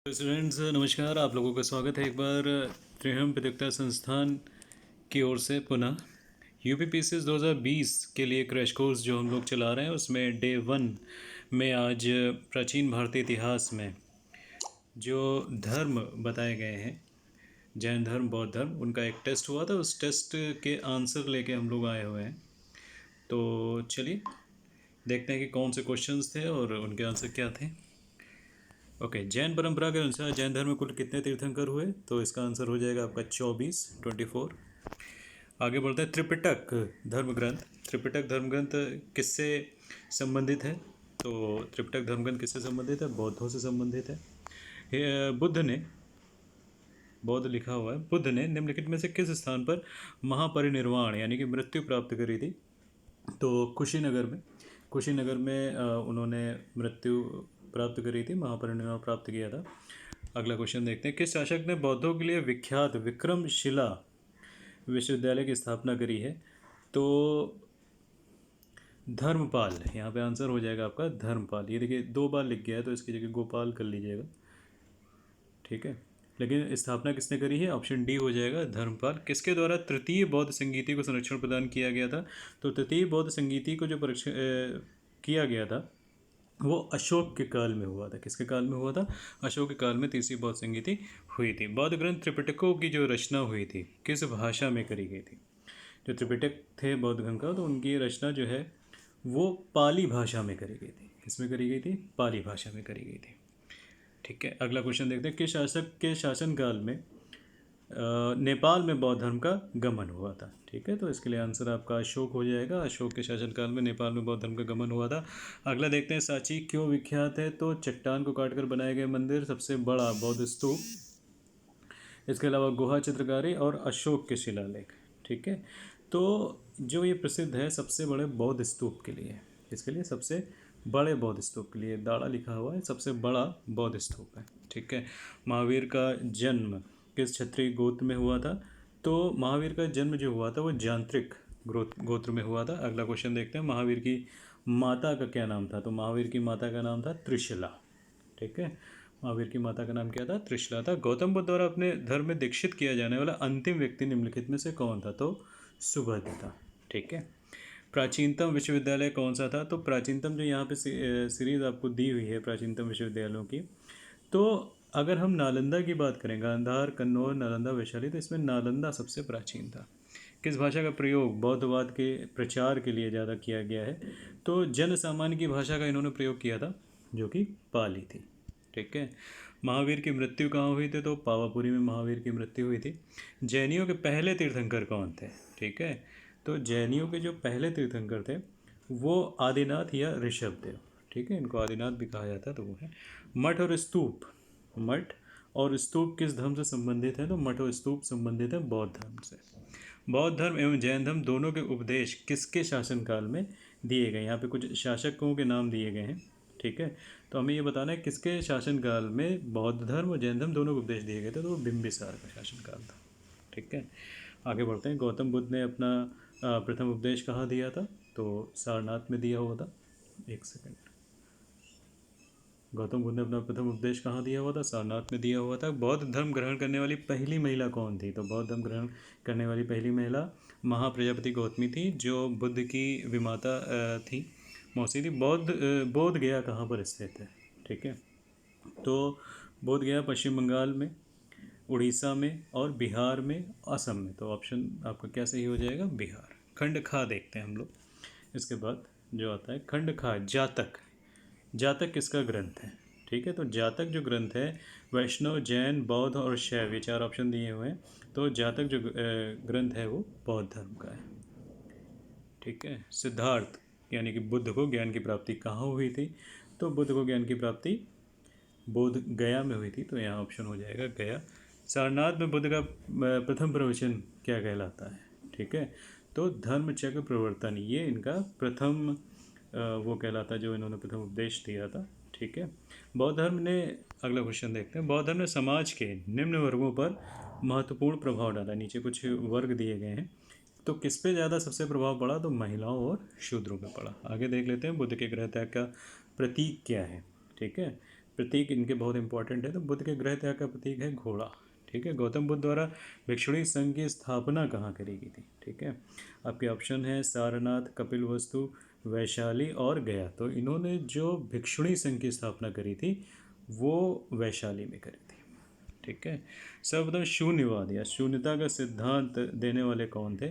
Students नमस्कार। आप लोगों का स्वागत है एक बार त्रिहम प्रतियोगिता संस्थान की ओर से पुनः यूपीपीसीएस 2020 के लिए क्रैश कोर्स जो हम लोग चला रहे हैं उसमें डे 1 में आज प्राचीन भारतीय इतिहास में जो धर्म बताए गए हैं, जैन धर्म, बौद्ध धर्म, उनका एक टेस्ट हुआ था। उस टेस्ट के आंसर लेके हम लोग आए हुए हैं। तो चलिए देखते हैं कि कौन से क्वेश्चंस थे और उनके आंसर क्या थे। ओके, जैन परंपरा के अनुसार जैन धर्म में कुल कितने तीर्थंकर हुए? तो इसका आंसर हो जाएगा आपका 24। आगे बढ़ते हैं। त्रिपिटक धर्म ग्रंथ, त्रिपिटक धर्म ग्रंथ किससे संबंधित है? तो त्रिपिटक धर्म ग्रंथ किससे संबंधित है? बौद्धों से संबंधित है। बुद्ध ने, बौद्ध लिखा हुआ है, बुद्ध ने निम्नलिखित में से किस स्थान पर महापरिनिर्वाण यानी कि मृत्यु प्राप्त करी थी? तो कुशीनगर में उन्होंने मृत्यु प्राप्त करी थी, महापरिनिर्वाण प्राप्त किया था। अगला क्वेश्चन देखते हैं। किस शासक ने बौद्धों के लिए विख्यात विक्रमशिला विश्वविद्यालय की स्थापना करी है? तो धर्मपाल। यहाँ पे आंसर हो जाएगा आपका धर्मपाल। ये देखिए 2 बार लिख गया है तो इसकी जगह गोपाल कर लीजिएगा, ठीक है। लेकिन स्थापना किसने करी है? ऑप्शन डी हो जाएगा धर्मपाल। किसके द्वारा तृतीय बौद्ध संगीति को संरक्षण प्रदान किया गया था? तो तृतीय बौद्ध संगीति को जो किया गया था वो अशोक के काल में हुआ था। किसके काल में हुआ था? अशोक के काल में तीसरी बौद्ध संगीति हुई थी। बौद्ध ग्रंथ त्रिपिटकों की जो रचना हुई थी किस भाषा में करी गई थी? जो त्रिपिटक थे बौद्ध ग्रंथ का, तो उनकी रचना जो है वो पाली भाषा में करी गई थी। किसमें करी गई थी? पाली भाषा में करी गई थी, ठीक है। अगला क्वेश्चन देखते हैं। किस शासक के शासनकाल में नेपाल में बौद्ध धर्म का गमन हुआ था? ठीक है, तो इसके लिए आंसर आपका अशोक हो जाएगा। अशोक के शासनकाल में नेपाल में बौद्ध धर्म का गमन हुआ था। अगला देखते हैं। सांची क्यों विख्यात है? तो चट्टान को काटकर बनाए गए मंदिर, सबसे बड़ा बौद्ध स्तूप, इसके अलावा गुहा चित्रकारी और अशोक के शिलालेख, ठीक है। तो जो ये प्रसिद्ध है सबसे बड़े बौद्ध स्तूप के लिए, इसके लिए सबसे बड़े बौद्ध स्तूप के लिए दाड़ा लिखा हुआ है, सबसे बड़ा बौद्ध स्तूप है, ठीक है। महावीर का जन्म किस क्षत्रिय गोत्र में हुआ था? तो महावीर का जन्म जो हुआ था वो यांत्रिक गोत्र में हुआ था। अगला क्वेश्चन देखते हैं। महावीर की माता का क्या नाम था? तो महावीर की माता का नाम था त्रिशला, ठीक है। महावीर की माता का नाम क्या था? त्रिशला था। गौतम बुद्ध द्वारा अपने धर्म में दीक्षित किया जाने वाला अंतिम व्यक्ति निम्नलिखित में से कौन था? तो सुबुद्ध था, ठीक है। प्राचीनतम विश्वविद्यालय कौन सा था? तो प्राचीनतम जो यहाँ पे सीरीज आपको दी हुई है प्राचीनतम विश्वविद्यालयों की, तो अगर हम नालंदा की बात करें, गांधार, कन्नौज, नालंदा, वैशाली, तो इसमें नालंदा सबसे प्राचीन था। किस भाषा का प्रयोग बौद्धवाद के प्रचार के लिए ज़्यादा किया गया है? तो जन सामान्य की भाषा का इन्होंने प्रयोग किया था जो कि पाली थी, ठीक है। महावीर की मृत्यु कहाँ हुई थी? तो पावापुरी में महावीर की मृत्यु हुई थी। जैनियों के पहले तीर्थंकर कौन थे? ठीक है, तो जैनियों के जो पहले तीर्थंकर थे वो आदिनाथ या ऋषभदेव, ठीक है, इनको आदिनाथ भी कहा जाता है। तो वो है। मठ और स्तूप, मठ और स्तूप किस धर्म से संबंधित है? तो मठ और स्तूप संबंधित है बौद्ध धर्म से। बौद्ध धर्म एवं जैन धर्म दोनों के उपदेश किसके शासनकाल में दिए गए? यहाँ पे कुछ शासकों के नाम दिए गए हैं, ठीक है। तो हमें ये बताना है किसके शासनकाल में बौद्ध धर्म और जैन धर्म दोनों को उपदेश दिए गए थे। तो वो बिंबिसार का शासनकाल था, ठीक है। आगे बढ़ते हैं। गौतम बुद्ध ने अपना प्रथम उपदेश कहाँ दिया था? तो सारनाथ में दिया हुआ था। एक सेकंड, गौतम बुद्ध ने अपना प्रथम उपदेश कहाँ दिया हुआ था? सारनाथ में दिया हुआ था। बौद्ध धर्म ग्रहण करने वाली पहली महिला कौन थी? तो बौद्ध धर्म ग्रहण करने वाली पहली महिला महाप्रजापति गौतमी थी, जो बुद्ध की विमाता थी, मौसी थी। बोध गया कहाँ पर स्थित है? ठीक है, तो बोध गया पश्चिम बंगाल में, उड़ीसा में और बिहार में, असम में। तो ऑप्शन आपका क्या सही हो जाएगा? बिहार। खंड खा देखते हैं हम लोग। इसके बाद जो आता है खंड खा, जातक। जातक किसका ग्रंथ है? ठीक है, तो जातक जो ग्रंथ है वैष्णव, जैन, बौद्ध और शैव, ये 4 ऑप्शन दिए हुए हैं। तो जातक जो ग्रंथ है वो बौद्ध धर्म का है, ठीक है। सिद्धार्थ यानी कि बुद्ध को ज्ञान की प्राप्ति कहाँ हुई थी? तो बुद्ध को ज्ञान की प्राप्ति बोध गया में हुई थी। तो यहाँ ऑप्शन हो जाएगा गया। सारनाथ में बुद्ध का प्रथम प्रवचन क्या कहलाता है? ठीक है, तो धर्मचक्र प्रवर्तन, ये इनका प्रथम वो कहलाता है जो इन्होंने प्रथम उपदेश दिया था, ठीक है। बौद्ध धर्म ने, अगला क्वेश्चन देखते हैं। बौद्ध धर्म ने समाज के निम्न वर्गों पर महत्वपूर्ण प्रभाव डाला। नीचे कुछ वर्ग दिए गए हैं, तो किस पे ज़्यादा सबसे प्रभाव पड़ा? तो महिलाओं और शूद्रों पे पड़ा। आगे देख लेते हैं बुद्ध के गृह त्याग का प्रतीक क्या है, ठीक है। प्रतीक इनके बहुत इंपॉर्टेंट है। तो बुद्ध के गृह त्याग का प्रतीक है घोड़ा। ठीक है। गौतम बुद्ध द्वारा भिक्षुणी संघ की स्थापना कहाँ करी गई थी? ठीक है। आपके ऑप्शन है सारनाथ, कपिलवस्तु, वैशाली और गया। तो इन्होंने जो भिक्षुणी संघ की स्थापना करी थी वो वैशाली में करी थी। ठीक है। सर्वप्रथम शून्यवाद या शून्यता का सिद्धांत देने वाले कौन थे?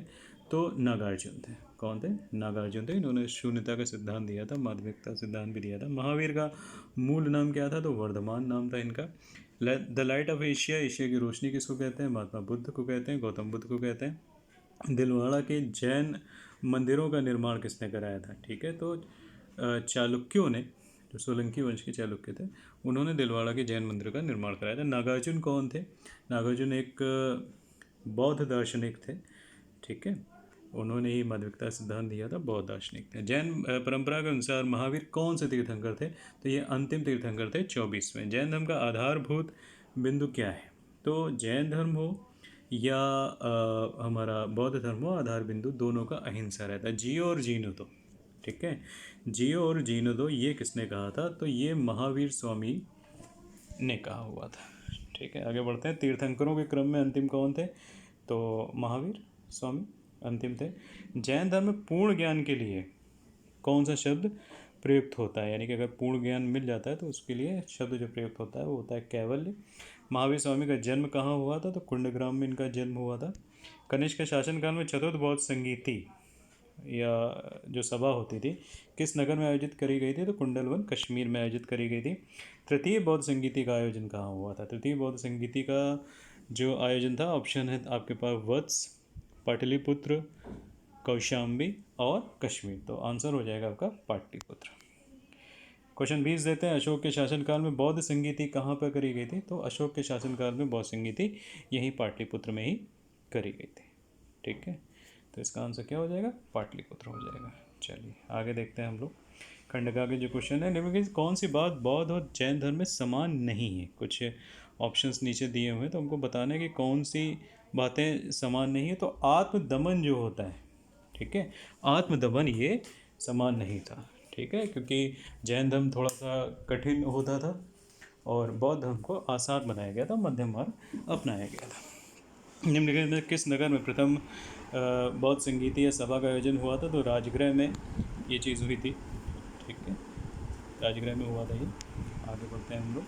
तो नागार्जुन थे। कौन थे? नागार्जुन थे। इन्होंने शून्यता का सिद्धांत दिया था, माध्यमिकता सिद्धांत भी दिया था। महावीर का मूल नाम क्या था? तो वर्धमान नाम था इनका। The light of Asia, Asia की रोशनी किसको कहते हैं? महात्मा बुद्ध को कहते हैं, गौतम बुद्ध को कहते हैं। दिलवाड़ा के जैन मंदिरों का निर्माण किसने कराया था? ठीक है। तो चालुक्यों ने, जो सोलंकी वंश के चालुक्य थे, उन्होंने दिलवाड़ा के जैन मंदिर का निर्माण कराया था। नागार्जुन कौन थे? नागार्जुन एक बौद्ध दार्शनिक थे। ठीक है। उन्होंने ही माध्यमिकता सिद्धांत दिया था, बौद्ध दार्शनिक थे। जैन परंपरा के अनुसार महावीर कौन से तीर्थंकर थे? तो ये अंतिम तीर्थंकर थे 24वें। जैन धर्म का आधारभूत बिंदु क्या है? तो जैन धर्म हो या हमारा बौद्ध धर्म हो, आधार बिंदु दोनों का अहिंसा रहता है। जियो और जीनो दो। ठीक है। जियो और जीनो दो, ये किसने कहा था? तो ये महावीर स्वामी ने कहा हुआ था। ठीक है। आगे बढ़ते हैं। तीर्थंकरों के क्रम में अंतिम कौन थे? तो महावीर स्वामी अंतिम थे। जैन धर्म में पूर्ण ज्ञान के लिए कौन सा शब्द प्रयुक्त होता है? यानी कि अगर पूर्ण ज्ञान मिल जाता है तो उसके लिए शब्द जो प्रयुक्त होता है वो होता है कैवल्य। महावीर स्वामी का जन्म कहाँ हुआ था? तो कुंडग्राम में इनका जन्म हुआ था। कनिष्क के शासनकाल में चतुर्थ बौद्ध संगीति या जो सभा होती थी किस नगर में आयोजित करी गई थी? तो कुंडलवन, कश्मीर में आयोजित करी गई थी। तृतीय बौद्ध संगीति का आयोजन कहाँ हुआ था? तृतीय बौद्ध संगीति का जो आयोजन था, ऑप्शन है आपके पास वत्स, पाटलिपुत्र, कौशाम्बी और कश्मीर। तो आंसर हो जाएगा आपका पाटलिपुत्र। क्वेश्चन 20 देते हैं। अशोक के शासनकाल में बौद्ध संगीति कहाँ पर करी गई थी? तो अशोक के शासनकाल में बौद्ध संगीति यहीं पाटलिपुत्र में ही करी गई थी। ठीक है। तो इसका आंसर क्या हो जाएगा? पाटलिपुत्र हो जाएगा। चलिए आगे देखते हैं हम लोग। खंडका के जो क्वेश्चन है, निम्न में कौन सी बात बौद्ध और जैन धर्म में समान नहीं है? कुछ ऑप्शंस नीचे दिए हुए हैं तो हमको बताना है कि कौन सी बातें समान नहीं है। तो आत्मदमन जो होता है, ठीक है, आत्मदमन ये समान नहीं था। ठीक है। क्योंकि जैन धर्म थोड़ा सा कठिन होता था और बौद्ध धर्म को आसान बनाया गया था, मध्यम मार्ग अपनाया गया था। निम्नलिखित में किस नगर में प्रथम बौद्ध संगीति या सभा का आयोजन हुआ था? तो राजगृह में ये चीज़ हुई थी। ठीक है। राजगृह में हुआ था ये। आगे बढ़ते हैं हम लोग।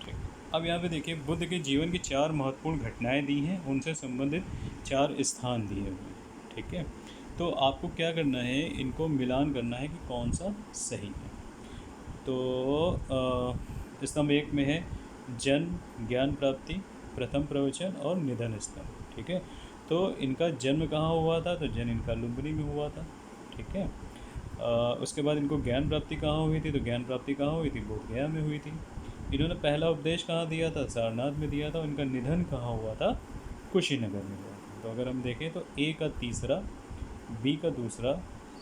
ठीक। अब यहाँ पे देखिए, बुद्ध के जीवन की 4 महत्वपूर्ण घटनाएं दी हैं, उनसे संबंधित 4 स्थान दिए हुए हैं। ठीक है। तो आपको क्या करना है, इनको मिलान करना है कि कौन सा सही है। तो स्तंभ 1 में है जन्म, ज्ञान प्राप्ति, प्रथम प्रवचन और निधन स्तंभ। ठीक है। तो इनका जन्म कहाँ हुआ था? तो जन्म इनका लुम्बिनी में हुआ था। ठीक है। उसके बाद इनको ज्ञान प्राप्ति कहाँ हुई थी? तो ज्ञान प्राप्ति कहाँ हुई थी? बोध गया में हुई थी। इन्होंने पहला उपदेश कहाँ दिया था? सारनाथ में दिया था। और इनका निधन कहाँ हुआ था? कुशीनगर में हुआ था। तो अगर हम देखें तो ए का तीसरा, बी का दूसरा,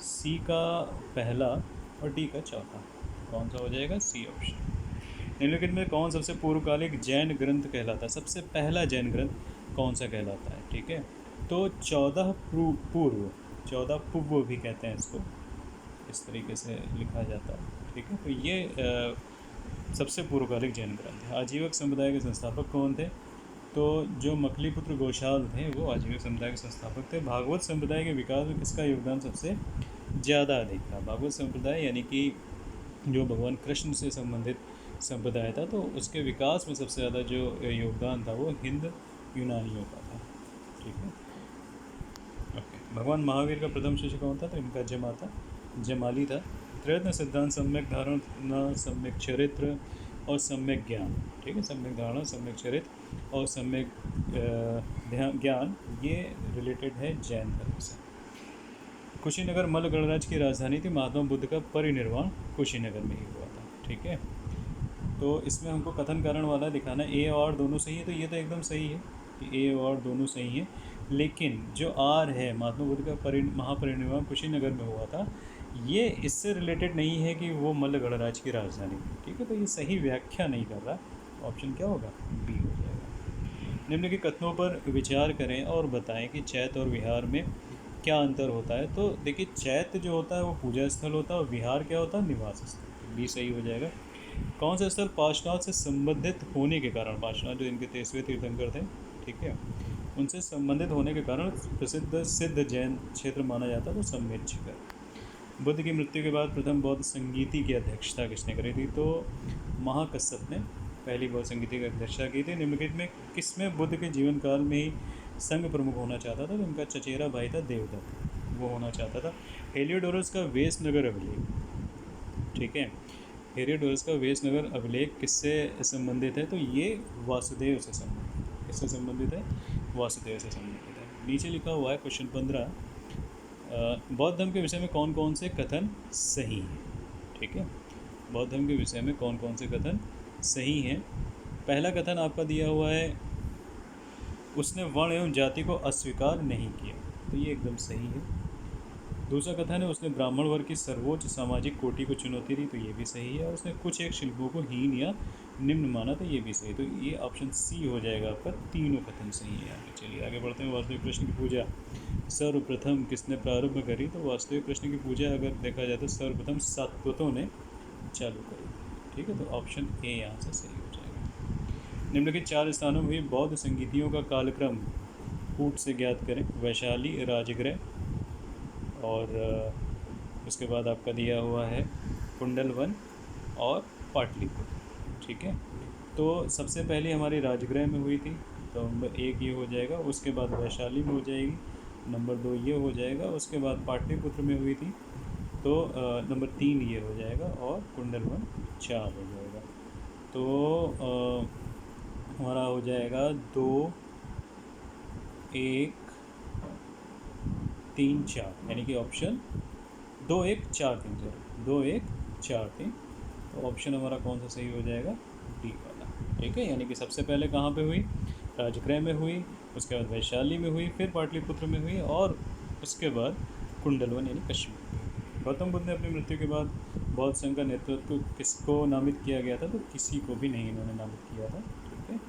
सी का पहला और डी का चौथा। कौन सा हो जाएगा? C option. निम्नलिखित में कौन सबसे पूर्वकालिक जैन ग्रंथ कहलाता है? सबसे पहला जैन ग्रंथ कौन सा कहलाता है? ठीक है। तो 14 पूर्व, 14 पूर्व भी कहते हैं इसको, इस तरीके से लिखा जाता है। ठीक है। तो ये सबसे पूर्वकालिक जैन ग्रंथ है। आजीवक समुदाय के संस्थापक कौन थे? तो जो मखलीपुत्र गोशाल थे वो आजीवक समुदाय के संस्थापक थे। भागवत संप्रदाय के विकास में किसका योगदान सबसे ज़्यादा अधिक था? भागवत संप्रदाय यानी कि जो भगवान कृष्ण से संबंधित संप्रदाय था, तो उसके विकास में सबसे ज़्यादा जो योगदान था वो हिंद यूनानियों का था। ठीक है। ओके। भगवान महावीर का प्रथम शिष्य कौन था? तो इनका जमाली था। त्रयत्न सिद्धांत सम्यक धारणा, सम्यक चरित्र और सम्यक ज्ञान। ठीक है। सम्यक धारणा, सम्यक चरित्र और सम्यक ज्ञान, ये रिलेटेड है जैन धर्म से। कुशीनगर मल्ल गणराज्य की राजधानी थी। महात्मा बुद्ध का परिनिर्वाण कुशीनगर में ही हुआ था। ठीक है। तो इसमें हमको कथन कारण वाला दिखाना, ए और दोनों सही है। तो ये तो एकदम सही है कि ए और दोनों सही है, लेकिन जो आर है, महात्मा बुद्ध का महापरिनिर्वाण कुशीनगर में हुआ था, ये इससे रिलेटेड नहीं है कि वो मल्ल गणराज्य की राजधानी थी। ठीक है। तो ये सही व्याख्या नहीं कर रहा। ऑप्शन क्या होगा? बी हो जाएगा। निम्न के कथनों पर विचार करें और बताएं कि चैत्य और विहार में क्या अंतर होता है? तो देखिए, चैत्य जो होता है वो पूजा स्थल होता है और विहार क्या होता है? निवास स्थल। बी सही हो जाएगा। कौन सा स्थल पार्श्वनाथ से संबंधित होने के कारण, पार्श्वनाथ जो इनके 23वें तीर्थंकर थे, ठीक है, उनसे संबंधित होने के कारण प्रसिद्ध सिद्ध जैन क्षेत्र माना जाता है? तो संमेत शिखर। बुद्ध की मृत्यु के बाद प्रथम बौद्ध संगीति की अध्यक्षता किसने करी थी? तो महाकश्यप ने पहली बौद्ध संगीति की अध्यक्षता की थी। निम्नलिखित में किसमें बुद्ध के जीवन काल में ही संघ प्रमुख होना चाहता था? तो उनका चचेरा भाई था देवदत्त, वो होना चाहता था। हेलियोडोरस का वेश नगर अभिलेख, ठीक है, हेलियोडोरस का वेश नगर अभिलेख किससे संबंधित है? तो ये वासुदेव से संबंधित है। किससे संबंधित है? वासुदेव से संबंधित है। नीचे लिखा हुआ है क्वेश्चन 15, बौद्ध धर्म के विषय में कौन कौन से कथन सही हैं? ठीक है, बौद्ध धर्म के विषय में कौन कौन से कथन सही हैं? पहला कथन आपका दिया हुआ है, उसने वर्ण एवं जाति को अस्वीकार नहीं किया, तो ये एकदम सही है। दूसरा कथन है, उसने ब्राह्मण वर्ग की सर्वोच्च सामाजिक कोटि को चुनौती दी, तो ये भी सही है। और उसने कुछ एक शिल्पों को हीन या निम्न माना, तो ये भी सही। तो ये ऑप्शन सी हो जाएगा आपका, तीनों कथन सही है। आगे चलिए, आगे बढ़ते हैं। वास्तविक कृष्ण की पूजा सर्वप्रथम किसने प्रारंभ करी? तो वास्तविक कृष्ण की पूजा अगर देखा जाए तो सर्वप्रथम सात्वतों ने चालू करी, ठीक है। तो ऑप्शन ए यहाँ से सही हो जाएगा। निम्नलिखित 4 स्थानों में हुई बौद्ध संगीतियों का कालक्रम कूट से ज्ञात करें। वैशाली, राजगृह, और उसके बाद आपका दिया हुआ है कुंडलवन और पाटलिपुत्र, ठीक है। तो सबसे पहले हमारी राजगृह में हुई थी, तो नंबर 1 ये हो जाएगा। उसके बाद वैशाली में हो जाएगी, नंबर 2 ये हो जाएगा। उसके बाद पाटलिपुत्र में हुई थी, तो नंबर 3 ये हो जाएगा। और कुंडलवन 4 हो जाएगा। तो हमारा हो जाएगा 2 1 3 4, यानी कि ऑप्शन 2 1 4 3, सॉरी 2 1 4 3। तो ऑप्शन हमारा कौन सा सही हो जाएगा? डी वाला, ठीक है। यानी कि सबसे पहले कहाँ पे हुई? राजगृह में हुई, उसके बाद वैशाली में हुई, फिर पाटलिपुत्र में हुई, और उसके बाद कुंडलवन यानी कश्मीर में। गौतम बुद्ध ने अपनी मृत्यु के बाद बौद्ध संघ का नेतृत्व किसको नामित किया गया था? तो किसी को भी नहीं इन्होंने नामित किया था, ठीक है।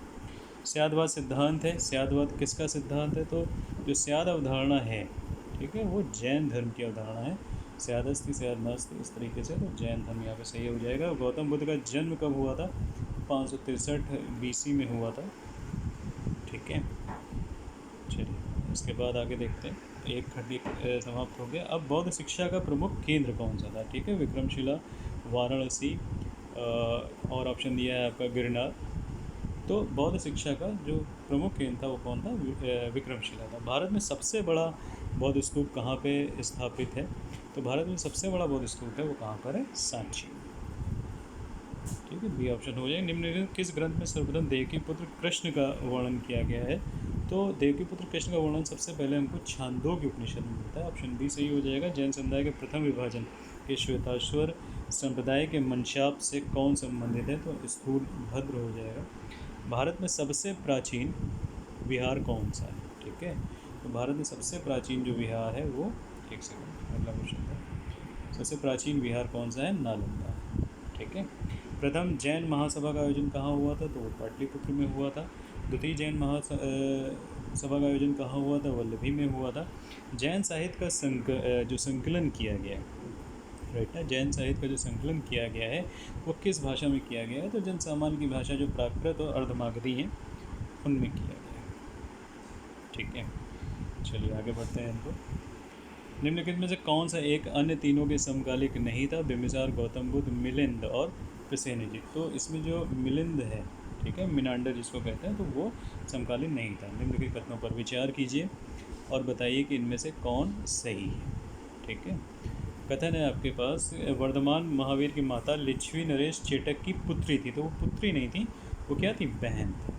स्यादवाद सिद्धांत है। स्यादवाद किसका सिद्धांत है? तो जो स्याद अवधारणा है, ठीक है, वो जैन धर्म की अवधारणा है। स्यादस्ति स्यादनास्ति, इस तरीके से। तो जैन धर्म यहाँ पे सही हो जाएगा। गौतम बुद्ध का जन्म कब हुआ था? 563 BC में हुआ था, ठीक है। चलिए, इसके बाद आगे देखते हैं। एक खंडी समाप्त हो गया। अब बौद्ध शिक्षा का प्रमुख केंद्र कौन सा था? ठीक है, विक्रमशिला, वाराणसी, और ऑप्शन दिया है आपका गिरनार। तो बौद्ध शिक्षा का जो प्रमुख केंद्र था वो कौन था? विक्रमशिला था। भारत में सबसे बड़ा बौद्ध स्तूप कहाँ पे स्थापित है? तो भारत में सबसे बड़ा बौद्ध स्तूप है वो कहाँ पर है? सांची, ठीक है। बी ऑप्शन हो जाएगा। निम्नलिखित किस ग्रंथ में सर्वप्रथम देवकीपुत्र कृष्ण का वर्णन किया गया है? तो देवकीपुत्र कृष्ण का वर्णन सबसे पहले हमको छांदोग्य उपनिषद में मिलता है। ऑप्शन बी सही हो जाएगा। जैन समुदाय के प्रथम विभाजन के श्वेताश्वर संप्रदाय के मंशाप से कौन संबंधित है? तो स्थूल भद्र हो जाएगा। भारत में सबसे प्राचीन विहार कौन सा है? ठीक है, तो भारत में सबसे प्राचीन जो विहार है वो, एक सेकंड, अगला क्वेश्चन था, सबसे प्राचीन विहार कौन सा है? नालंदा, ठीक है। प्रथम जैन महासभा का आयोजन कहाँ हुआ था? तो वो पाटलिपुत्र में हुआ था। द्वितीय जैन सभा का आयोजन कहाँ हुआ था? वल्लभी में हुआ था। जैन साहित्य का जो संकलन किया गया है, राइट ना, जैन साहित्य का जो संकलन किया गया है वो किस भाषा में किया गया है? तो जन सामान्य की भाषा जो प्राकृत और अर्धमागधी हैं उनमें किया गया है, ठीक है। चलिए आगे बढ़ते हैं इनको। निम्नलिखित में से कौन सा एक अन्य तीनों के समकालिक नहीं था? बिम्बिसार, गौतम बुद्ध, मिलिंद और प्रसेनजित। तो इसमें जो मिलिंद है, ठीक है, मिनांडर जिसको कहते हैं, तो वो समकालीन नहीं था। निम्नलिखित कथनों पर विचार कीजिए और बताइए कि इनमें से कौन सही है, ठीक है। कथन है आपके पास, वर्धमान महावीर की माता लिच्छवी नरेश चेटक की पुत्री थी। तो वो पुत्री नहीं थी, वो क्या थी? बहन थी,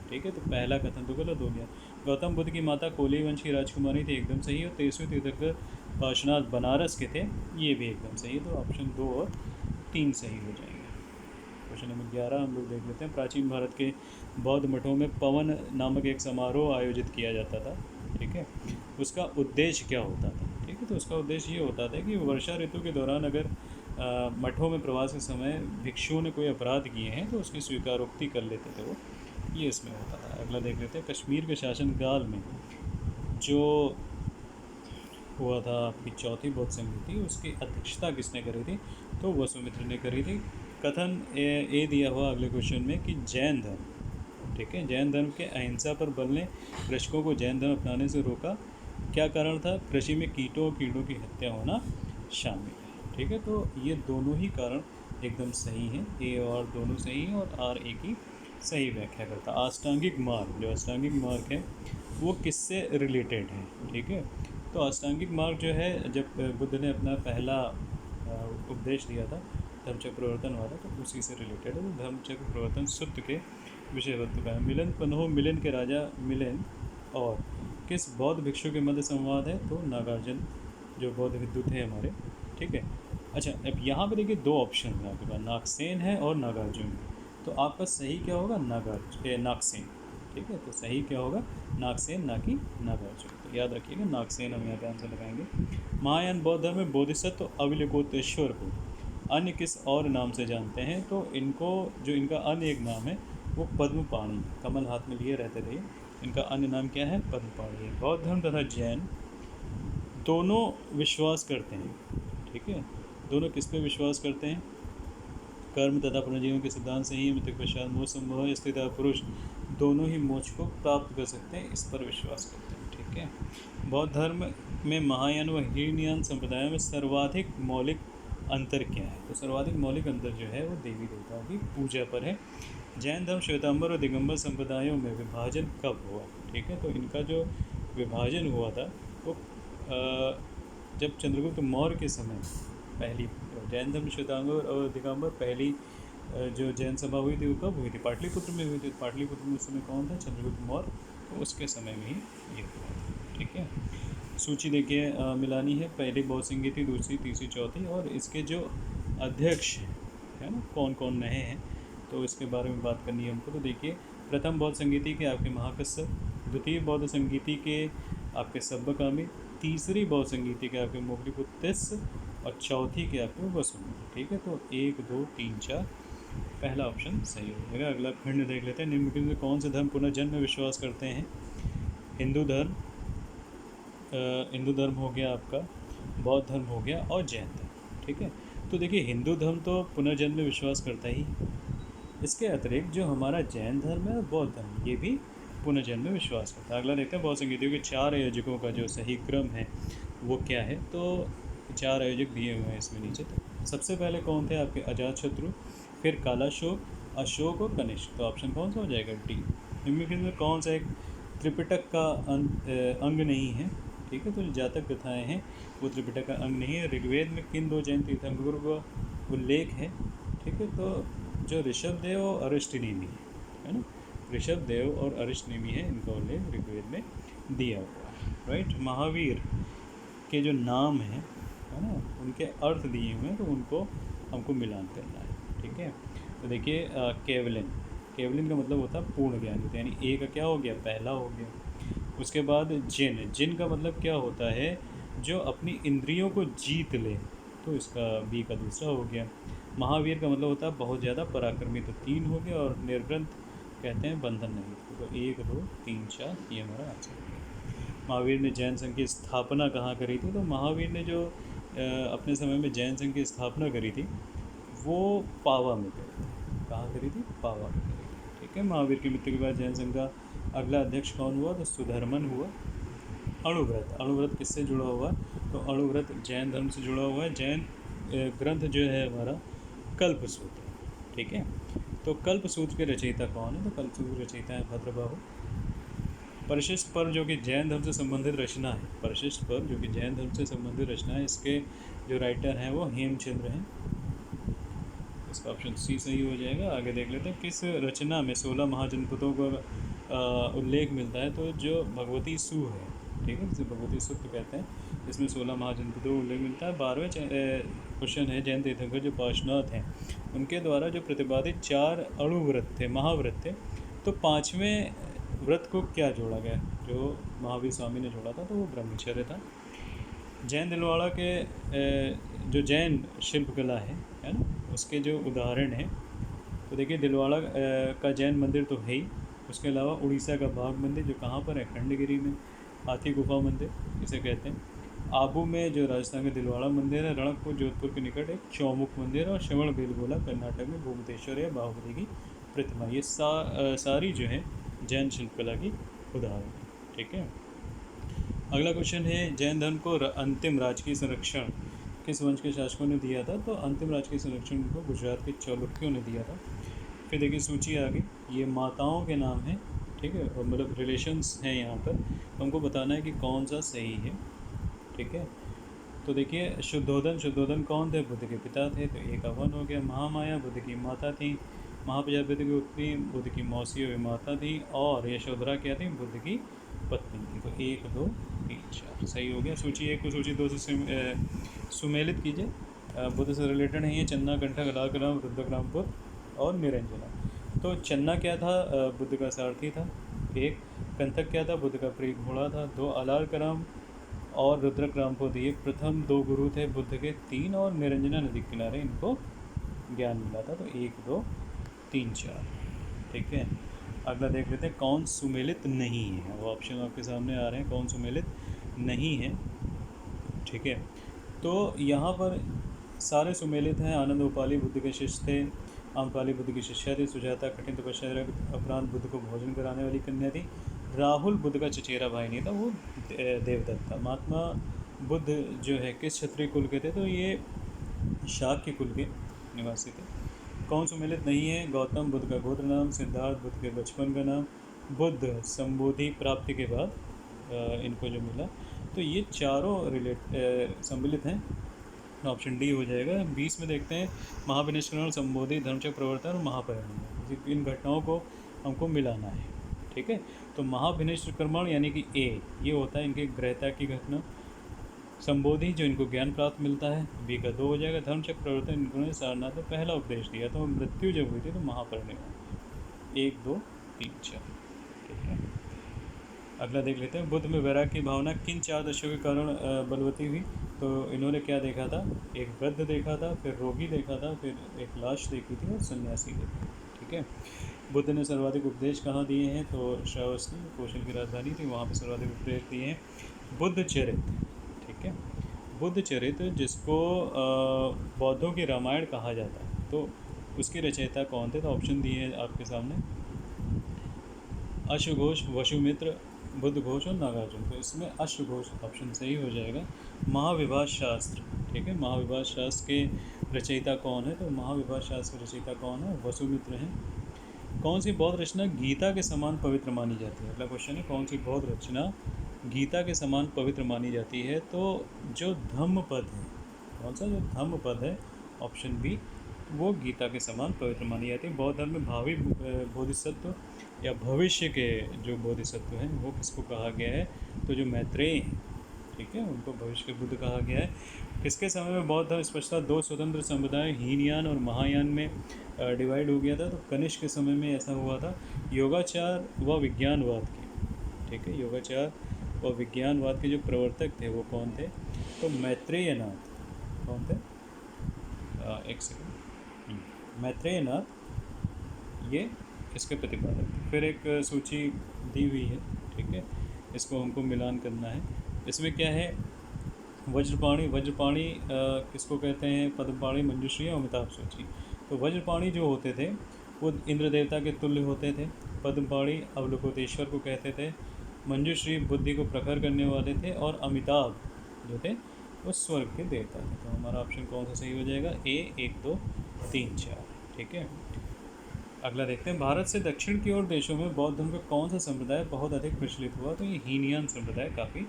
ठीक है। तो पहला कथन तो गलत हो गया। गौतम बुद्ध की माता कोली वंश की राजकुमारी थी, एकदम सही है। और 23वें तीर्थंकर पार्श्वनाथ बनारस के थे, ये भी एकदम सही है। तो ऑप्शन 2 और 3 सही हो जाएंगे। क्वेश्चन नंबर 11 हम लोग देख लेते हैं। प्राचीन भारत के बौद्ध मठों में पवन नामक एक समारोह आयोजित किया जाता था, ठीक है। उसका उद्देश्य क्या होता था? ठीक है, तो उसका उद्देश्य ये होता था कि वर्षा ऋतु के दौरान अगर मठों में प्रवास के समय भिक्षुओं ने कोई अपराध किए हैं तो उसकी स्वीकारोक्ति कर लेते थे वो, ये इसमें होता था। अगला देख लेते हैं। कश्मीर के शासनकाल में जो हुआ था आपकी चौथी बौद्ध संगीति, उसकी अध्यक्षता किसने करी थी? तो वसुमित्र ने करी थी। कथन ए दिया हुआ अगले क्वेश्चन में कि जैन धर्म, ठीक है, जैन धर्म के अहिंसा पर बल ने कृषकों को जैन धर्म अपनाने से रोका। क्या कारण था? कृषि में कीटों और कीड़ों की हत्या होना शामिल है। ठीक है, तो ये दोनों ही कारण एकदम सही हैं, ए और दोनों सही हैं और आर ए की सही व्याख्या करता। अष्टांगिक मार्ग, जो अष्टांगिक मार्ग है वो किससे रिलेटेड है? ठीक है, तो अष्टांगिक मार्ग जो है, जब बुद्ध ने अपना पहला उपदेश दिया था धर्मचक्र प्रवर्तन वाला, तो उसी से रिलेटेड है। तो धर्मचक्र प्रवर्तन सूत्र के विषय वस्तु का है। मिलन पन्हो, मिलन के राजा मिलन और किस बौद्ध भिक्षु के मध्य संवाद है? तो नागार्जुन, जो बौद्ध विद्युत है हमारे। ठीक है, अच्छा अब यहाँ पे देखिए दो ऑप्शन है आपके पास, नागसेन है और नागार्जुन है। तो आपका सही क्या होगा? नागसेन। ठीक है, तो सही क्या होगा? नागसेन, ना कि नागार्जुन। तो याद रखिएगा नागसेन हम यहाँ पे आंसर लगाएंगे। महायान बौद्ध धर्म में बोधिसत्व अविलोकोतेश्वर को अन्य किस और नाम से जानते हैं? तो इनको, जो इनका अन्य एक नाम है वो पद्मपाणि, कमल हाथ में लिए रहते थे, इनका अन्य नाम क्या है? पद्मपाणि है। बौद्ध धर्म तथा जैन दोनों विश्वास करते हैं, ठीक है, दोनों किस पे विश्वास करते हैं? कर्म तथा पुनर्जीवन के सिद्धांत से ही मृत्यु के पश्चात मोक्ष संभव है। स्त्री तथा पुरुष दोनों ही मोक्ष को प्राप्त कर सकते हैं, इस पर विश्वास करते हैं। ठीक है, बौद्ध धर्म में महायान व हीनयान संप्रदायों में सर्वाधिक मौलिक अंतर क्या है? तो सर्वाधिक मौलिक अंतर जो है वो देवी देवताओं की पूजा पर है। जैन धर्म श्वेतांबर और दिगंबर संप्रदायों में विभाजन कब हुआ? ठीक है, तो इनका जो विभाजन हुआ था वो जब चंद्रगुप्त मौर्य के समय पहली जैन धर्म श्वेतांबर और दिगंबर पहली जो जैन सभा हुई थी वो कब हुई थी? पाटलिपुत्र में हुई थी। पाटलिपुत्र में उस समय कौन था? चंद्रगुप्त मौर्य, तो उसके समय में ही ये हुआ था। ठीक है, सूची देखिए मिलानी है, पहली बौद्ध संगीति, दूसरी, तीसरी, चौथी, और इसके जो अध्यक्ष है ना, कौन कौन रहे हैं, तो इसके बारे में बात करनी है हमको। तो देखिए, प्रथम बौद्ध संगीति के आपके महाकश्यप, द्वितीय बौद्ध संगीति के आपके सब्बकामी, तीसरी बौद्ध संगीति के आपके मोगलीपुत्तिस और चौथी के आपके वसुमित्र। ठीक है, तो 1, 2, 3, 4 पहला ऑप्शन सही हो जाएगा। अगला खंड देख लेते हैं। निम्नलिखित में कौन से धर्म पुनर्जन्म में विश्वास करते हैं? हिंदू धर्म, हिंदू धर्म हो गया आपका, बौद्ध धर्म हो गया और जैन धर्म। ठीक है, तो देखिए हिंदू धर्म तो पुनर्जन्म में विश्वास करता ही, इसके अतिरिक्त जो हमारा जैन धर्म है और बौद्ध धर्म ये भी पुनर्जन्म में विश्वास करता है। अगला देखते हैं बौद्ध संगीतियों के 4 आयोजकों का जो सही क्रम है वो क्या है? तो 4 आयोजक दिए हुए हैं इसमें नीचे। तो सबसे पहले कौन थे? आपके अजातशत्रु, फिर कालाशोक, अशोक और कनिष्क। तो ऑप्शन कौन सा हो जाएगा? डी। निम्नलिखित में कौन सा एक त्रिपिटक का अंग नहीं है? ठीक है, तो जो जातक कथाएँ हैं वो त्रिपिटक का अंग नहीं है। ऋग्वेद में किन 2 जैन तीर्थंकरों का उल्लेख है? ठीक है, तो जो ऋषभदेव और अरिष्टनेमी है ना, ऋषभदेव और अरिष्टनेमी है, इनका उल्लेख ऋग्वेद में दिया हुआ है। राइट, महावीर के जो नाम है ना, उनके अर्थ दिए हुए हैं, तो उनको हमको मिलान करना है। ठीक है, तो देखिए केवलिन, केवलिन का मतलब होता है पूर्ण ज्ञानी, तो यानी ए का क्या हो गया? पहला हो गया। उसके बाद जिन, जिन का मतलब क्या होता है? जो अपनी इंद्रियों को जीत ले, तो इसका बी का दूसरा हो गया। महावीर का मतलब होता है बहुत ज़्यादा पराक्रमी, तो 3 हो गया। और निर्ग्रंथ कहते हैं बंधन नहीं, तो 1, 2, 3, 4 ये हमारा आंसर हो गया। महावीर ने जैन संघ की स्थापना कहाँ करी थी? तो महावीर ने जो अपने समय में जैन संघ की स्थापना करी थी वो पावा में करी थी। कहाँ करी थी? पावा में करी थी। ठीक है, महावीर की मृत्यु के बाद जैन संघ का अगला अध्यक्ष कौन हुआ? तो सुधर्मन हुआ। अणुव्रत, अणुव्रत किससे जुड़ा हुआ? तो अणुव्रत जैन धर्म से जुड़ा हुआ है। जैन ग्रंथ जो है हमारा कल्पसूत्र। ठीक है, तो कल्पसूत्र के रचयिता कौन है? तो कल्पसूत्र रचयिता है भद्रबाहु। परिशिष्ट पर जो कि जैन धर्म से संबंधित रचना है, परिशिष्ट पर जो कि जैन धर्म से संबंधित रचना है, इसके जो राइटर हैं वो हेमचंद्र हैं। इसका ऑप्शन सी सही हो जाएगा। आगे देख लेते हैं, किस रचना में 16 महाजनपदों का उल्लेख मिलता है? तो जो भगवती सु है, ठीक है, जिसे भगवती सूत्र कहते हैं, इसमें 16 महाजनपदों का उल्लेख मिलता है। 12वें क्वेश्चन है, जैन तीर्थंकर जो पार्श्वनाथ हैं उनके द्वारा जो प्रतिपादित 4 अणुव्रत थे, महाव्रत थे, तो 5वें व्रत को क्या जोड़ा गया? जो महावीर स्वामी ने जोड़ा था तो वो ब्रह्मचर्य था। जैन दिलवाड़ा के जो जैन शिल्पकला है ना, उसके जो उदाहरण हैं, तो देखिए दिलवाड़ा का जैन मंदिर तो है ही, उसके अलावा उड़ीसा का बाघ मंदिर जो कहाँ पर है? खंडगिरी में। हाथी गुफा मंदिर इसे कहते हैं। आबू में जो राजस्थान के दिलवाड़ा मंदिर है, रणकपुर जोधपुर के निकट एक चौमुख मंदिर है, और श्रवण बेलगोला कर्नाटक में भूमतेश्वर या बाहुबली की प्रतिमा। ये सारी जो है जैन शिल्पकला की उदाहरण है। ठीक है। अगला क्वेश्चन है, जैन धर्म को अंतिम राजकीय संरक्षण किस वंश के शासकों ने दिया था? तो अंतिम राजकीय संरक्षण को गुजरात के चालुक्यों ने दिया था। फिर देखिए सूची आ गई, ये माताओं के नाम है। ठीक है, और मतलब रिलेशंस हैं यहाँ पर, तो हमको बताना है कि कौन सा सही है। ठीक है, तो देखिए शुद्धोधन कौन थे? बुद्ध के पिता थे, तो एक अवन हो गया। महामाया बुद्ध की माता थी। महाप्रजापति की उत्पत्ति बुद्ध की मौसी और माता थी। और यशोधरा क्या थी? बुद्ध की पत्नी थी। तो 1 2 3 4 सही हो गया। सूची 1 को सूची 2 से सुमेलित कीजिए। बुद्ध से रिलेटेड है ये चन्ना, कंठा, गलाग्राम, रुद्रग्रामपुर और निरंजना। तो चन्ना क्या था? बुद्ध का सारथी था। 1 कंथक क्या था? बुद्ध का प्रिय घोड़ा था। 2 अलारकराम और रुद्रग्रामपुर ये प्रथम 2 गुरु थे बुद्ध के। 3 और निरंजना नदी के किनारे इनको ज्ञान मिला था। तो 1 2 3 4। ठीक है, अगला देख लेते हैं, कौन सुमेलित नहीं है? वो ऑप्शन आपके सामने आ रहे हैं, कौन सुमेलित नहीं है। ठीक है, तो यहाँ पर सारे सुमेलित हैं। आनंद उपाली बुद्ध के शिष्य थे। आम्रपाली बुद्ध की शिष्या थी। सुजाता कठिन तपस्या उपरांत बुद्ध को भोजन कराने वाली कन्या थी। राहुल बुद्ध का चचेरा भाई नहीं था, वो देवदत्त था। महात्मा बुद्ध जो है किस क्षत्रिय कुल के थे? तो ये शाक्य कुल के निवासी थे। कौन सुमेलित नहीं है? गौतम बुद्ध का गोत्र नाम, सिद्धार्थ बुद्ध के बचपन का नाम, बुद्ध संबोधि प्राप्ति के बाद इनको जो मिला। तो ये चारों सम्मिलित हैं। ऑप्शन डी हो जाएगा। 20 में देखते हैं, महाविनिष्करण, संबोधि, धर्मचक्र प्रवर्तन और महापरिनिर्वाण, इन घटनाओं को हमको मिलाना है। ठीक है, तो महाविनिष्क्रमण यानी कि ए, ये होता है इनके ग्रहता की घटना। संबोधि जो इनको ज्ञान प्राप्त मिलता है, बी का 2 हो जाएगा। धर्मचक्र प्रवर्तन, इन्होंने सारनाथ में पहला उपदेश दिया, तो मृत्यु जब हुई थी तो महापरिनिर्वाण। 1 2 3 4। ठीक है, अगला देख लेते हैं, बुद्ध में वैराग्य की भावना किन 4 दशों के कारण बलवती हुई? तो इन्होंने क्या देखा था? एक वृद्ध देखा था, फिर रोगी देखा था, फिर एक लाश देखी थी और सन्यासी देखा। ठीक है, बुद्ध ने सर्वाधिक उपदेश कहाँ दिए हैं? तो श्रावस्ती, कौशल की राजधानी थी, वहाँ पर सर्वाधिक उपदेश दिए हैं। बुद्ध चरित, ठीक है, बुद्ध चरित जिसको बौद्धों की रामायण कहा जाता है, तो उसके रचयिता कौन थे? तो ऑप्शन दिए हैं आपके सामने, अश्वघोष, वसुमित्र, बुद्ध घोष और नागार्जुन। तो इसमें अश्वघोष ऑप्शन सही हो जाएगा। महाविभाष शास्त्र, ठीक है, महाविभाष शास्त्र के रचयिता कौन है? तो महाविभाष शास्त्र के रचयिता कौन है? वसुमित्र हैं। कौन सी बौद्ध रचना गीता के समान पवित्र मानी जाती है? अगला क्वेश्चन है, कौन सी बौद्ध रचना गीता के समान पवित्र मानी जाती है? तो जो धम्मपद है, कौन सा? जो धम्मपद है, ऑप्शन बी, वो गीता के समान पवित्र मानी जाती है। बौद्ध धर्म में भावी बोधिसत्व या भविष्य के जो बोधिसत्व हैं वो किसको कहा गया है? तो जो मैत्रेय हैं, ठीक है, उनको भविष्य के बुद्ध कहा गया है। किसके समय में बौद्ध धर्म स्पष्टता 2 स्वतंत्र समुदाय हीनयान और महायान में डिवाइड हो गया था? तो कनिष्क के समय में ऐसा हुआ था। योगाचार व विज्ञानवाद के, ठीक है, योगाचार व विज्ञानवाद के जो प्रवर्तक थे वो कौन थे? तो मैत्रेयनाथ। कौन थे? एक सेकंड, मैत्रेयनाथ ये इसके प्रतिपादक। फिर एक सूची दी हुई है, ठीक है, इसको हमको मिलान करना है। इसमें क्या है? वज्रपाणी, वज्रपाणी किसको कहते हैं? पद्मपाणी, मंजूश्री और अमिताभ सूची। तो वज्रपाणी जो होते थे वो इंद्र देवता के तुल्य होते थे। पद्मपाणी अवलोकोतेश्वर को कहते थे। मंजूश्री बुद्धि को प्रखर करने वाले थे। और अमिताभ जो थे वो स्वर्ग के देवता थे। तो हमारा ऑप्शन कौन सा सही हो जाएगा? ए, 1 2 3 4। ठीक है, अगला देखते हैं, भारत से दक्षिण की ओर देशों में बौद्ध धर्म का कौन सा संप्रदाय बहुत अधिक प्रचलित हुआ? तो ये हीनयान संप्रदाय काफ़ी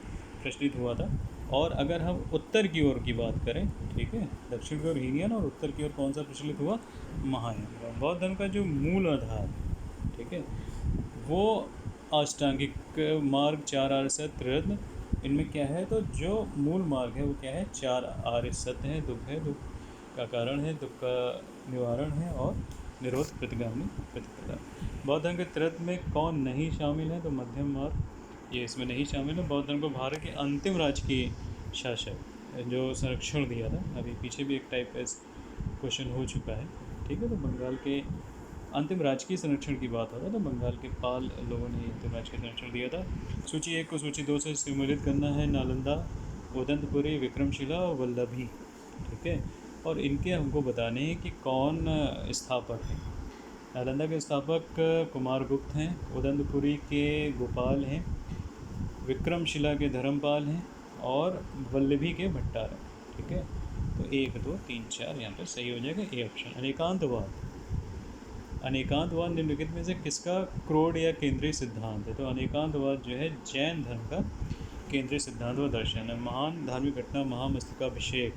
प्रचलित हुआ था। और अगर हम उत्तर की ओर की बात करें, ठीक है, दक्षिण की ओर हीनयान और उत्तर की ओर कौन सा प्रचलित हुआ? महायान। बौद्ध धर्म का जो मूल आधार, ठीक है, वो अष्टांगिक मार्ग, 4 आर्य सत्य, त्रिरत्न, इनमें क्या है? तो जो मूल मार्ग है वो क्या है? 4 आर्य सत्य है। दुख है, दुख का कारण है, दुख का निवारण है, और निरोध प्रतिगामी प्रतिपदा। बौद्ध धर्म के त्रिरत्न में कौन नहीं शामिल है? तो मध्यम मार्ग, ये इसमें नहीं शामिल है। बौद्ध धर्म को भारत के अंतिम राजकीय शासक जो संरक्षण दिया था, अभी पीछे भी एक टाइप का क्वेश्चन हो चुका है, ठीक है, तो बंगाल के अंतिम राजकीय संरक्षण की बात हो रहा है, तो बंगाल के पाल लोगों ने अंतिम राजकीय संरक्षण दिया था। सूची 1 को सूची 2 से सम्मिलित करना है। नालंदा, उदंतपुरी, विक्रमशिला और वल्लभी। ठीक है, और इनके हमको बताने हैं कि कौन स्थापक है। नालंदा के स्थापक कुमारगुप्त हैं, उदंतपुरी के गोपाल हैं, विक्रमशिला के धर्मपाल हैं और वल्लभी के भट्टार हैं। ठीक है, तो 1 2 3 4 यहाँ पर सही हो जाएगा ए ऑप्शन। अनेकांतवाद, अनेकांतवाद निम्नलिखित में से किसका क्रोड या केंद्रीय सिद्धांत है? तो अनेकांतवाद जो है जैन धर्म का केंद्रीय सिद्धांत व दर्शन है। महान धार्मिक घटना महामस्तकाभिषेक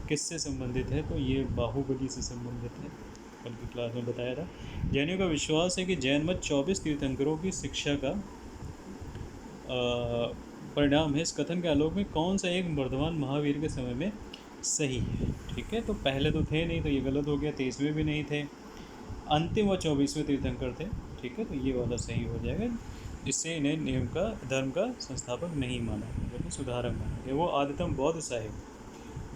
किससे संबंधित है? तो ये बाहुबली से संबंधित है, कल की क्लास में बताया था। जैनियों का विश्वास है कि जैन मत 24 तीर्थंकरों की शिक्षा का परिणाम है। इस कथन के आलोक में कौन सा एक वर्धमान महावीर के समय में सही है? ठीक है, तो पहले तो थे नहीं, तो ये गलत हो गया। 23वें भी नहीं थे, अंतिम व 24वें तीर्थंकर थे। ठीक है, तो ये वाला सही हो जाएगा। इससे इन्हें नियम का धर्म का संस्थापक नहीं माना, बल्कि सुधारक माना गया। वो आदितम बौद्ध साहिब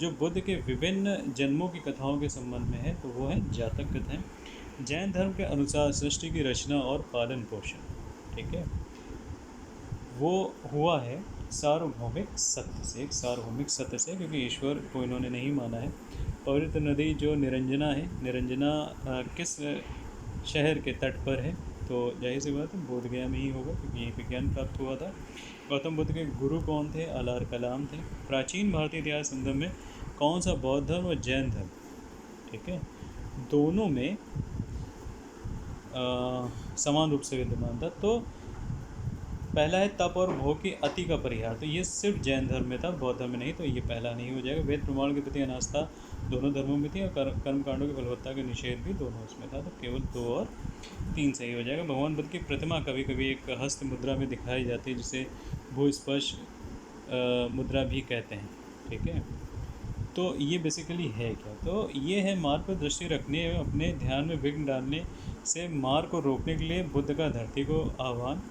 जो बुद्ध के विभिन्न जन्मों की कथाओं के संबंध में है, तो वो है जातक कथाएं। जैन धर्म के अनुसार सृष्टि की रचना और पालन पोषण, ठीक है, वो हुआ है सार्वभौमिक सत्य से, एक सार्वभौमिक सत्य से, क्योंकि ईश्वर को इन्होंने नहीं माना है। पवित्र नदी जो निरंजना है, निरंजना किस शहर के तट पर है? तो जाहिर सी बात है बोध गया में ही होगा, क्योंकि यहीं पे ज्ञान प्राप्त हुआ था। गौतम बुद्ध के गुरु कौन थे? अलार कलाम थे। प्राचीन भारतीय इतिहास संदर्भ में कौन सा बौद्ध धर्म और जैन धर्म, ठीक है, दोनों में समान रूप से विद्यमान था? तो पहला है तप और भोग की अति का परिहार, तो ये सिर्फ जैन धर्म में था, बौद्ध धर्म में नहीं, तो ये पहला नहीं हो जाएगा। वेद प्रमाण के प्रति अनास्था दोनों धर्मों में थी, और कर्मकांडों की फलवत्ता का निषेध भी दोनों उसमें था, तो केवल 2 और 3 सही हो जाएगा। भगवान बुद्ध की प्रतिमा कभी कभी एक हस्त मुद्रा में दिखाई जाती है, जिसे भूस्पर्श मुद्रा भी कहते हैं। ठीक है, तो ये बेसिकली है क्या? तो ये है मार्ग पर दृष्टि रखने एवं अपने ध्यान में विघ्न डालने से मार्ग को रोकने के लिए बुद्ध का धरती को आह्वान,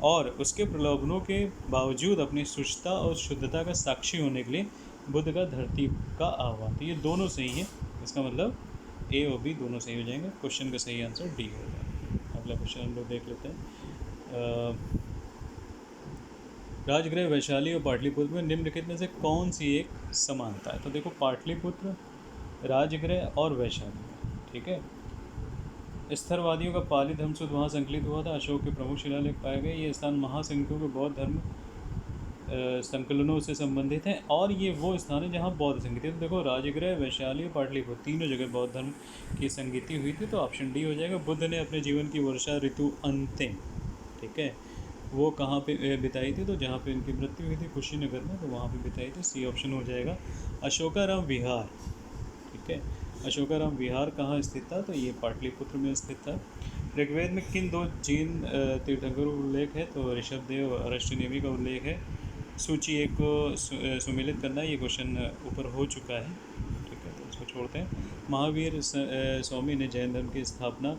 और उसके प्रलोभनों के बावजूद अपनी शुचिता और शुद्धता का साक्षी होने के लिए बुद्ध का धरती का आह्वान। तो ये दोनों सही है, इसका मतलब ए और बी दोनों सही हो जाएंगे। क्वेश्चन का सही आंसर डी होगा। अगला क्वेश्चन हम लोग देख लेते हैं। राजगृह वैशाली और पाटलिपुत्र में निम्नलिखित में से कौन सी एक समानता है? तो देखो, पाटलिपुत्र, राजगृह और वैशाली, ठीक है, स्थरवादियों का पाली धर्म शुद्ध वहाँ संकलित हुआ था। अशोक के प्रमुख शिलालेख पाए गए। ये स्थान महासंख्यों के बौद्ध धर्म संकलनों से संबंधित हैं, और ये वो स्थान है जहाँ बौद्ध संगीति है। तो देखो, राजगृह, वैशाली और पाटलिपुत्र तीनों जगह बौद्ध धर्म की संगीति हुई थी, तो ऑप्शन डी हो जाएगा। बुद्ध ने अपने जीवन की वर्षा ऋतु अंतिम, ठीक है, वो कहाँ पे बिताई थी? तो जहाँ पे इनकी मृत्यु हुई थी कुशीनगर में, तो वहाँ पे बिताई थी। सी ऑप्शन हो जाएगा। अशोकाराम विहार, ठीक है, अशोकाराम विहार कहाँ स्थित था? तो ये पाटलिपुत्र में स्थित था। ऋग्वेद में किन 2 जैन तीर्थंकरों का उल्लेख है? तो ऋषभदेव और अरष्टनेमी का उल्लेख है। सूची 1 को सुमेलित करना, ये क्वेश्चन ऊपर हो चुका है, ठीक है, तो इसको छोड़ते हैं। महावीर स्वामी ने जैन धर्म की स्थापना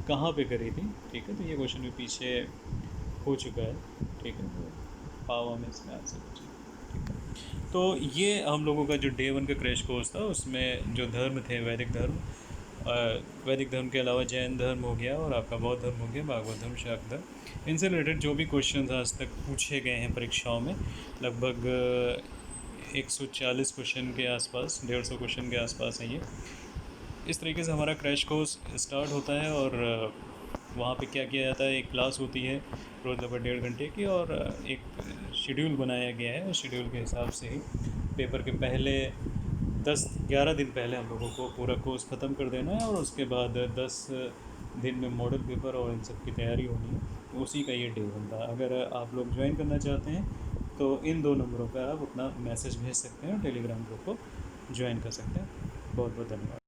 कहाँ पे करी थी? ठीक है, तो ये क्वेश्चन भी पीछे हो चुका है, ठीक है, तो पावा में इसमें आंसर हो जाएगा। ठीक है, तो ये हम लोगों का जो डे 1 का क्रैश कोर्स था, उसमें जो धर्म थे, वैदिक धर्म के अलावा जैन धर्म हो गया, और आपका बौद्ध धर्म हो गया, भागवत धर्म, शाक्त धर्म, इनसे रिलेटेड जो भी क्वेश्चन आज तक पूछे गए हैं परीक्षाओं में, लगभग 140 क्वेश्चन के आसपास, 150 क्वेश्चन के आसपास है ये। इस तरीके से हमारा क्रैश कोर्स स्टार्ट होता है, और वहाँ पे क्या किया जाता है, एक क्लास होती है रोज़ लगभग 1.5 घंटे की, और एक शेड्यूल बनाया गया है, उस शेड्यूल के हिसाब से ही पेपर के पहले 10-11 दिन पहले हम लोगों को पूरा कोर्स ख़त्म कर देना है, और उसके बाद 10 दिन में मॉडल पेपर और इन सब की तैयारी होनी है। तो उसी का ये डे 1 था। अगर आप लोग ज्वाइन करना चाहते हैं तो इन 2 नंबरों पर आप अपना मैसेज भेज सकते हैं और टेलीग्राम ग्रुप को ज्वाइन कर सकते हैं। बहुत बहुत धन्यवाद।